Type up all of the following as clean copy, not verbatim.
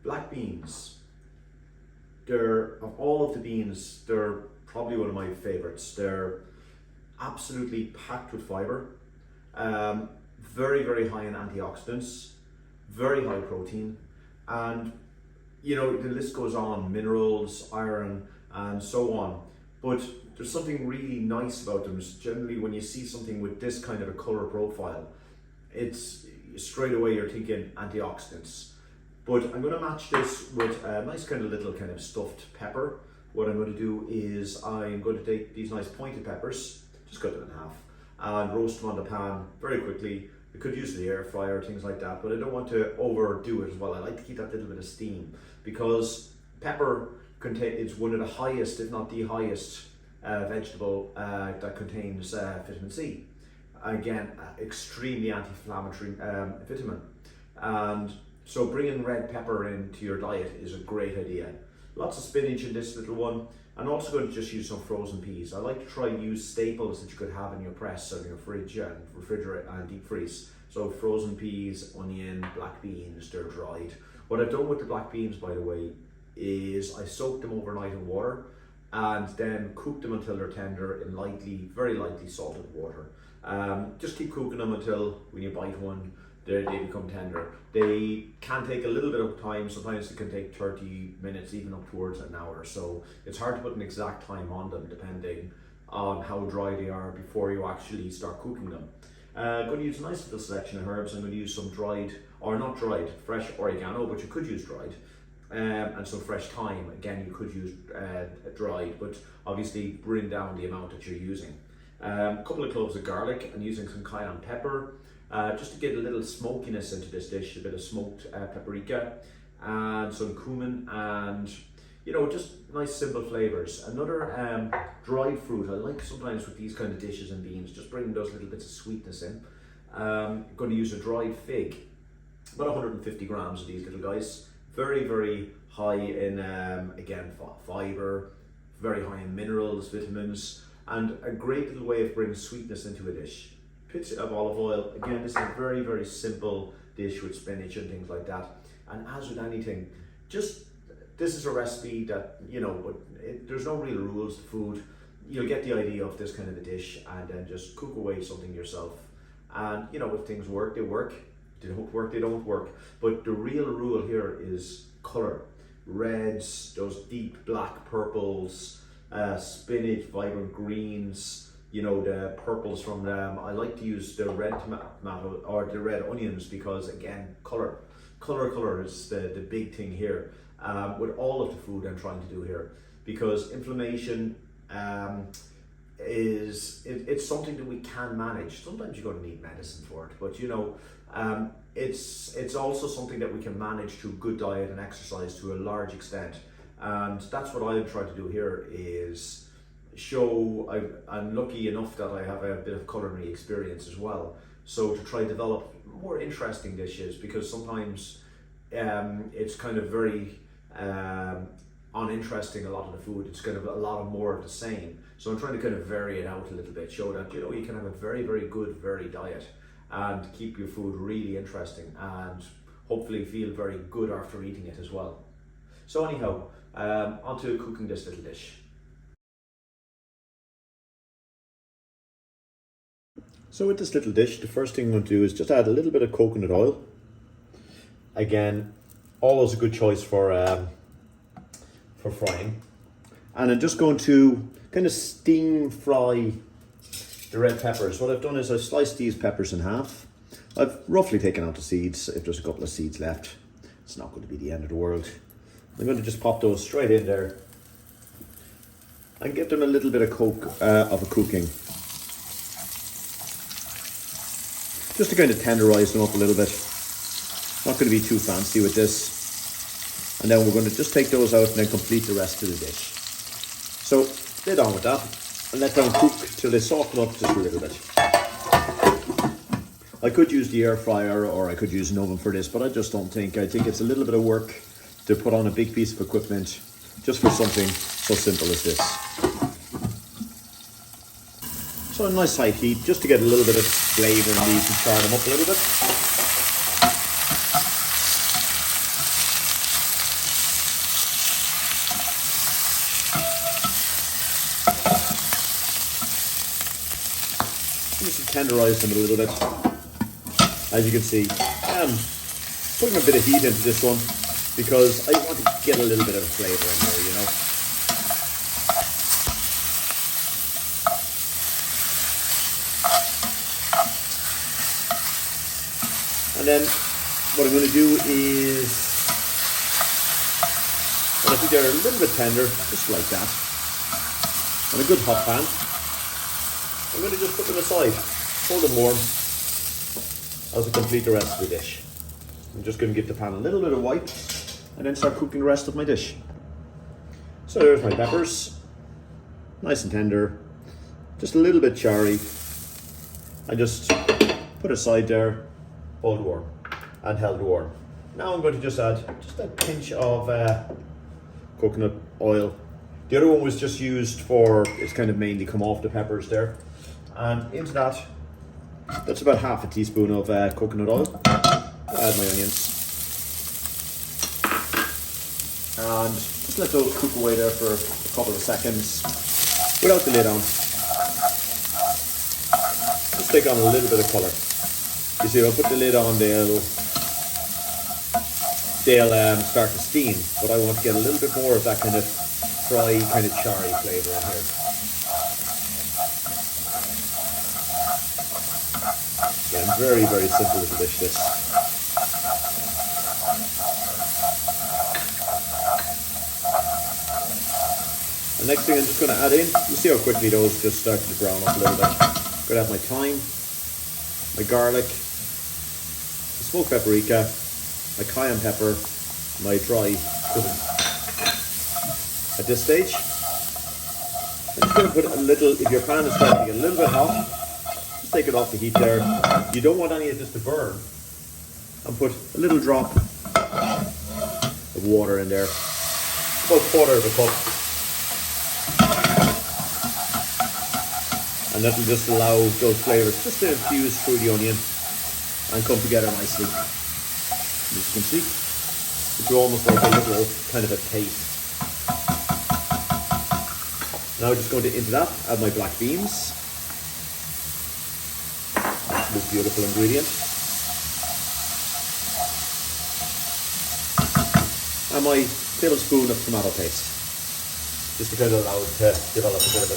black beans, of all of the beans, they're probably one of my favorites. They're absolutely packed with fiber, very, very high in antioxidants, very high protein, and the list goes on, minerals, iron, and so on. But there's something really nice about them. Generally, when you see something with this kind of a color profile, it's straight away you're thinking antioxidants. But I'm going to match this with a nice kind of stuffed pepper. What I'm going to do is I'm going to take these nice pointed peppers, just cut them in half, and roast them on the pan very quickly. You could use the air fryer, things like that, but I don't want to overdo it as well. I like to keep that little bit of steam, because pepper is one of the highest, if not the highest, vegetable that contains vitamin C. Again, extremely anti-inflammatory vitamin. And so bringing red pepper into your diet is a great idea. Lots of spinach in this little one. I'm also going to just use some frozen peas. I like to try and use staples that you could have in your press or in your fridge and refrigerate and deep freeze. So frozen peas, onion, black beans, they're dried. What I've done with the black beans, by the way, is I soak them overnight in water and then cook them until they're tender in very lightly salted water. Just keep cooking them until when you bite one, they become tender. They can take a little bit of time. Sometimes it can take 30 minutes, even up towards an hour. So it's hard to put an exact time on them depending on how dry they are before you actually start cooking them. I'm going to use a nice little selection of herbs. I'm going to use some dried, or not dried, fresh oregano, but you could use dried. And some fresh thyme. Again, you could use dried, but obviously bring down the amount that you're using. A couple of cloves of garlic, and using some cayenne pepper, just to get a little smokiness into this dish, a bit of smoked paprika, and some cumin, and just nice simple flavors. Another dried fruit, I like sometimes with these kind of dishes and beans, just bring those little bits of sweetness in. I'm going to use a dried fig, about 150 grams of these little guys. Very, very high in, again, fiber, very high in minerals, vitamins, and a great little way of bringing sweetness into a dish. Pinch of olive oil. Again, this is a very, very simple dish with spinach and things like that. And as with anything, this is a recipe that, there's no real rules to food. You'll get the idea of this kind of a dish, and then just cook away something yourself. And, if things work, they work. They don't work, they don't work. But the real rule here is color. Reds, those deep black purples, spinach, vibrant greens, the purples from them. I like to use the red tomato or the red onions because, again, color is the big thing here with all of the food I'm trying to do here, because inflammation it's something that we can manage. Sometimes you're going to need medicine for it, but it's also something that we can manage through good diet and exercise to a large extent. And that's what I try to do here, is show I'm lucky enough that I have a bit of culinary experience as well. So to try to develop more interesting dishes, because sometimes it's kind of very uninteresting, a lot of the food. It's kind of a lot of more of the same. So I'm trying to kind of vary it out a little bit, show that you can have a very, very good, varied diet and keep your food really interesting and hopefully feel very good after eating it as well. So anyhow, on to cooking this little dish. So with this little dish, the first thing I'm going to do is just add a little bit of coconut oil. Again, always a good choice for frying. And I'm just going to kind of steam fry the red peppers. What I've done is I've sliced these peppers in half. I've roughly taken out the seeds. If there's a couple of seeds left, it's not going to be the end of the world. I'm going to just pop those straight in there and give them a little bit of a cooking. Just to kind of tenderize them up a little bit. Not going to be too fancy with this. And then we're going to just take those out and then complete the rest of the dish. So, lid on with that and let them cook till they soften up just a little bit. I could use the air fryer or I could use an oven for this, but I just don't think. I think it's a little bit of work to put on a big piece of equipment just for something so simple as this. So a nice high heat just to get a little bit of flavour in these and char them up a little bit. tenderise them a little bit. As you can see, putting a bit of heat into this one because I want to get a little bit of a flavour in here, you know. And then what I'm going to do is, when I think they're a little bit tender, just like that, on a good hot pan, I'm going to just put them aside, hold them warm, as I complete the rest of the dish. I'm just going to give the pan a little bit of wipe, and then start cooking the rest of my dish. So there's my peppers, nice and tender, just a little bit charry. I just put aside there, hold warm, and held warm. Now I'm going to just add just a pinch of coconut oil. The other one was just used for, it's kind of mainly come off the peppers there. And into that, that's about half a teaspoon of coconut oil. Add my onions. And just let those cook away there for a couple of seconds without the lid on. Just take on a little bit of colour. You see, if I put the lid on, they'll start to steam, but I want to get a little bit more of that kind of fry, kind of charry flavour in here. Again, very, very simple little dish this. The next thing I'm just going to add in, you see how quickly those just started to brown up a little bit. I'm going to add my thyme, my garlic, the smoked paprika, my cayenne pepper, my dry cumin. At this stage, I'm just going to put a little, if your pan is starting to get a little bit hot, just take it off the heat there. You don't want any of this to burn. And put a little drop of water in there, about a quarter of a cup. And that will just allow those flavours just to infuse through the onion and come together nicely. As you can see, it's almost like a little kind of a paste. Now I'm just going to, into that, add my black beans. Absolute beautiful ingredient. And my tablespoon of tomato paste. Just to kind of allow it to develop a bit of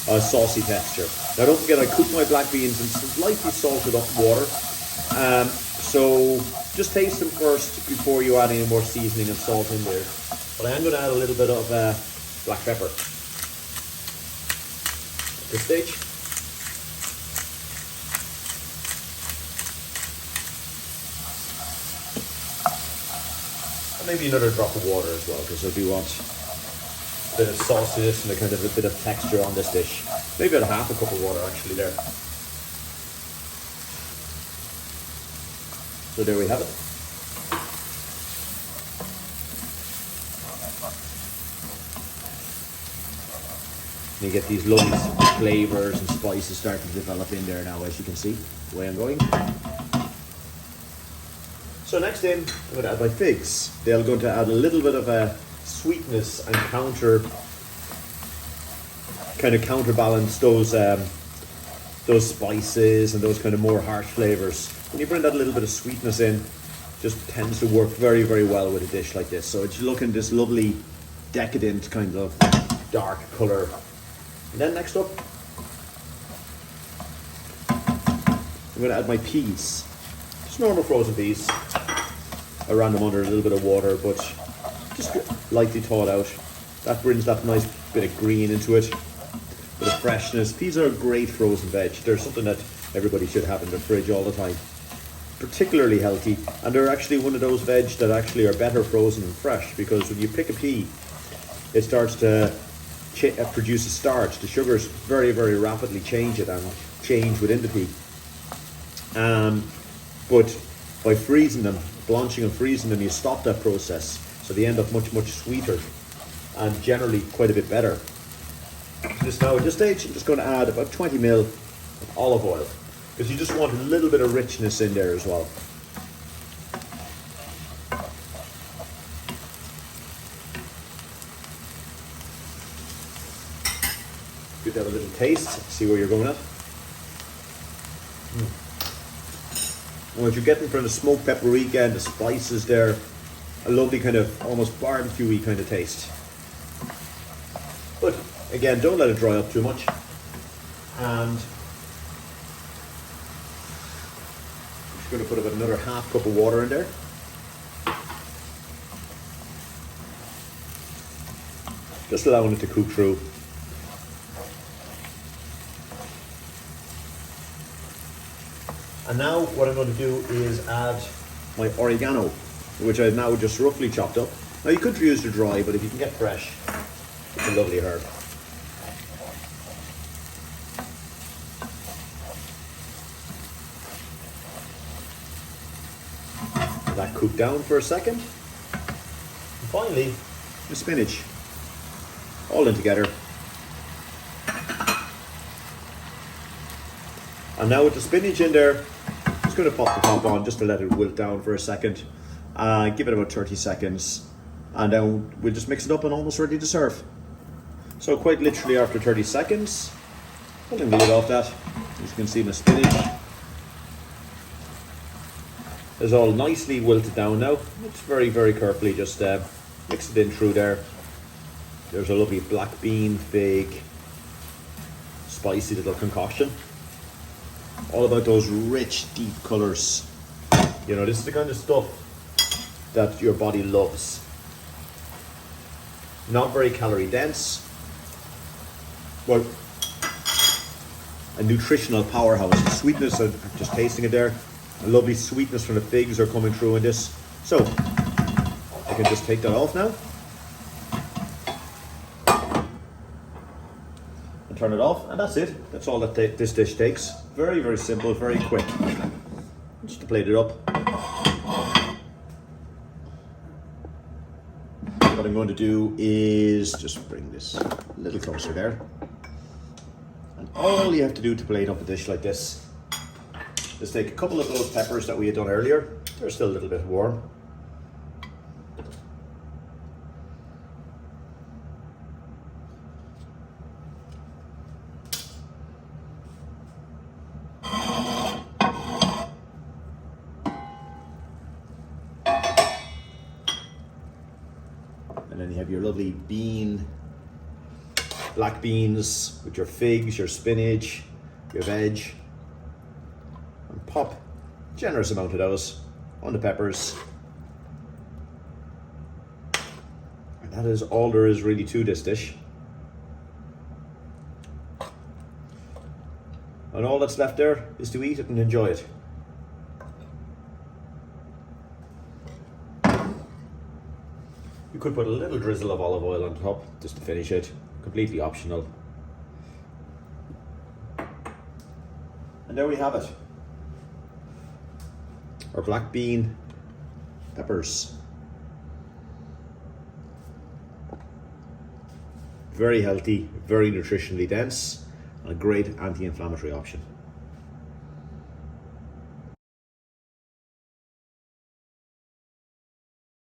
a saucy texture. Now don't forget, I cooked my black beans in slightly salted up water. So just taste them first before you add any more seasoning and salt in there. But I am going to add a little bit of black pepper at this stage. And maybe another drop of water as well, because I do want a bit of sauciness and a kind of a bit of texture on this dish. Maybe about half a cup of water actually there. So there we have it. And you get these lovely flavours and spices starting to develop in there now, as you can see, the way I'm going. So next in, I'm going to add my figs. They're going to add a little bit of a sweetness and counterbalance those spices and those kind of more harsh flavours. When you bring that little bit of sweetness in, just tends to work very, very well with a dish like this. So it's looking this lovely, decadent kind of dark colour. And then next up, I'm going to add my peas. Just normal frozen peas. I ran them under a little bit of water, but just lightly thawed out. That brings that nice bit of green into it, bit of freshness. Peas are a great frozen veg. They're something that everybody should have in their fridge all the time. Particularly healthy, and they're actually one of those veg that actually are better frozen than fresh, because when you pick a pea, it starts to produce a starch. The sugars very, very rapidly change it and change within the pea. But by freezing them, blanching and freezing them, you stop that process, so they end up much, much sweeter and generally quite a bit better. Just now at this stage, I'm just going to add about 20 ml of olive oil, because you just want a little bit of richness in there as well. Give that a little taste, see where you're going at. And what you're getting from the smoked paprika and the spices there, a lovely kind of almost barbecue-y kind of taste. But again, don't let it dry up too much. And just going to put about another half cup of water in there. Just allowing it to cook through. And now what I'm going to do is add my oregano, which I've now just roughly chopped up. Now you could use the dry, but if you can get fresh, it's a lovely herb. Let that cook down for a second. And finally, the spinach. All in together. And now with the spinach in there, just going to pop the top on just to let it wilt down for a second. Give it about 30 seconds. And then we'll just mix it up and almost ready to serve. So quite literally after 30 seconds, pulling the lid off that, as you can see my spinach is all nicely wilted down now. It's very, very carefully just mix it in through there. There's a lovely black bean, fig, spicy little concoction. All about those rich, deep colours. You know, this is the kind of stuff that your body loves. Not very calorie dense, but a nutritional powerhouse. The sweetness, I'm just tasting it there. A lovely sweetness from the figs are coming through in this. So, I can just take that off now. And turn it off, and that's it. That's all that this dish takes. Very, very simple, very quick. Just to plate it up. What I'm going to do is just bring this a little closer there. And all you have to do to plate up a dish like this is take a couple of those peppers that we had done earlier. They're still a little bit warm. And then you have your lovely black beans with your figs, your spinach, your veg. And pop a generous amount of those on the peppers. And that is all there is really to this dish. And all that's left there is to eat it and enjoy it. You could put a little drizzle of olive oil on top just to finish it, completely optional. And there we have it. Our black bean peppers. Very healthy, very nutritionally dense, and a great anti-inflammatory option.